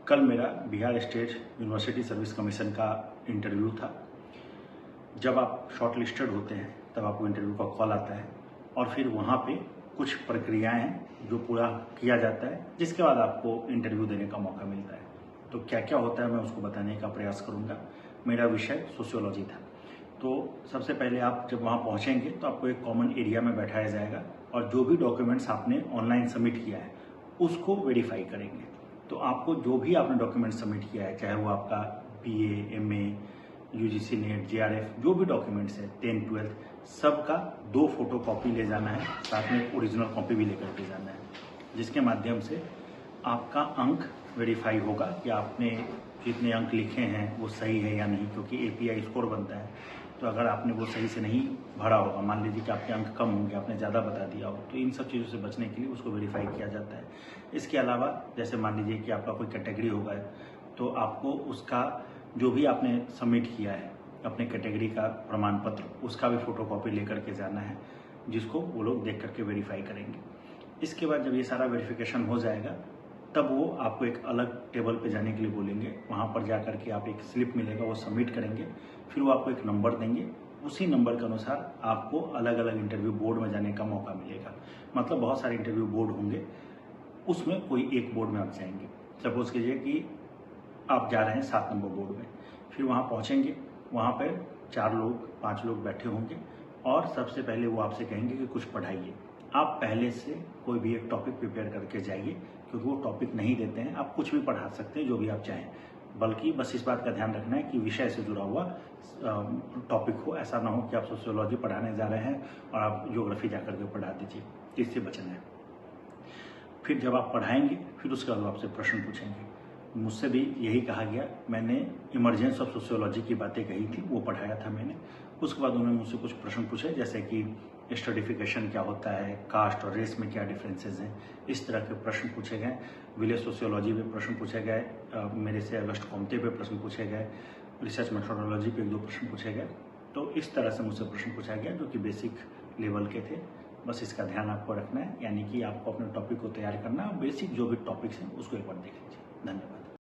कल मेरा Bihar state university service commission का इंटरव्यू था। जब आप शॉर्ट लिस्टेड होते हैं तब आपको इंटरव्यू का कॉल आता है और फिर वहाँ पे कुछ प्रक्रियाएं हैं जो पूरा किया जाता है, जिसके बाद आपको इंटरव्यू देने का मौका मिलता है। तो क्या क्या होता है मैं उसको बताने का प्रयास करूँगा। मेरा विषय सोशियोलॉजी था। तो सबसे पहले आप जब वहाँ पहुँचेंगे तो आपको एक कॉमन एरिया में बैठाया जाएगा और जो भी डॉक्यूमेंट्स आपने ऑनलाइन सबमिट किया है उसको वेरीफाई करेंगे। तो आपको जो भी आपने डॉक्यूमेंट सबमिट किया है, चाहे वो आपका BA, MA, UGC net, JRF, जो भी डॉक्यूमेंट्स है 10th 12th सबका 2 फोटो कॉपी ले जाना है, साथ में ओरिजिनल कॉपी भी लेकर के जाना है, जिसके माध्यम से आपका अंक वेरीफाई होगा कि आपने जितने अंक लिखे हैं वो सही है या नहीं, क्योंकि API स्कोर बनता है। तो अगर आपने वो सही से नहीं भरा होगा, मान लीजिए कि आपके अंक कम होंगे, आपने ज़्यादा बता दिया हो, तो इन सब चीज़ों से बचने के लिए उसको वेरीफाई किया जाता है। इसके अलावा जैसे मान लीजिए कि आपका कोई कैटेगरी होगा तो आपको उसका जो भी आपने सबमिट किया है अपने कैटेगरी का प्रमाण पत्र, उसका भी फोटोकॉपी लेकर के जाना है, जिसको वो लोग देख करके वेरीफाई करेंगे। इसके बाद जब ये सारा वेरिफिकेशन हो जाएगा तब वो आपको एक अलग टेबल पे जाने के लिए बोलेंगे। वहाँ पर जा कर के आप एक स्लिप मिलेगा, वो सबमिट करेंगे, फिर वो आपको एक नंबर देंगे। उसी नंबर के अनुसार आपको अलग अलग इंटरव्यू बोर्ड में जाने का मौका मिलेगा। मतलब बहुत सारे इंटरव्यू बोर्ड होंगे, उसमें कोई एक बोर्ड में आप जाएंगे। सपोज कीजिए कि आप जा रहे हैं 7 नंबर बोर्ड में, फिर वहाँ पहुँचेंगे, वहाँ पर 4 लोग 5 लोग बैठे होंगे और सबसे पहले वो आपसे कहेंगे कि कुछ पढ़ाइए। आप पहले से कोई भी एक टॉपिक प्रिपेयर करके जाइए, क्योंकि वो टॉपिक नहीं देते हैं, आप कुछ भी पढ़ा सकते हैं जो भी आप चाहें, बल्कि बस इस बात का ध्यान रखना है कि विषय से जुड़ा हुआ टॉपिक हो। ऐसा ना हो कि आप सोशियोलॉजी पढ़ाने जा रहे हैं और आप ज्योग्राफी जा करके पढ़ा दीजिए, इससे बचना है। फिर जब आप पढ़ाएंगे फिर उसके बाद आपसे प्रश्न पूछेंगे। मुझसे भी यही कहा गया, मैंने इमरजेंस ऑफ सोशियोलॉजी की बातें कही थी, वो पढ़ाया था मैंने। उसके बाद उन्होंने मुझसे कुछ प्रश्न पूछे, जैसे कि स्ट्रेटिफिकेशन क्या होता है, कास्ट और रेस में क्या डिफरेंसेस हैं, इस तरह के प्रश्न पूछे गए। विलेज सोशियोलॉजी पे प्रश्न पूछे गए, मेरे से अगस्त कॉमते पे प्रश्न पूछे गए, रिसर्च मेथोडोलॉजी पे 1-2 प्रश्न पूछे गए। तो इस तरह से मुझसे प्रश्न पूछा गया जो कि बेसिक लेवल के थे। बस इसका ध्यान आपको रखना है, यानी कि आपको अपने टॉपिक को तैयार करना है। बेसिक जो भी टॉपिक्स हैं उसको एक बार देख लीजिए। धन्यवाद।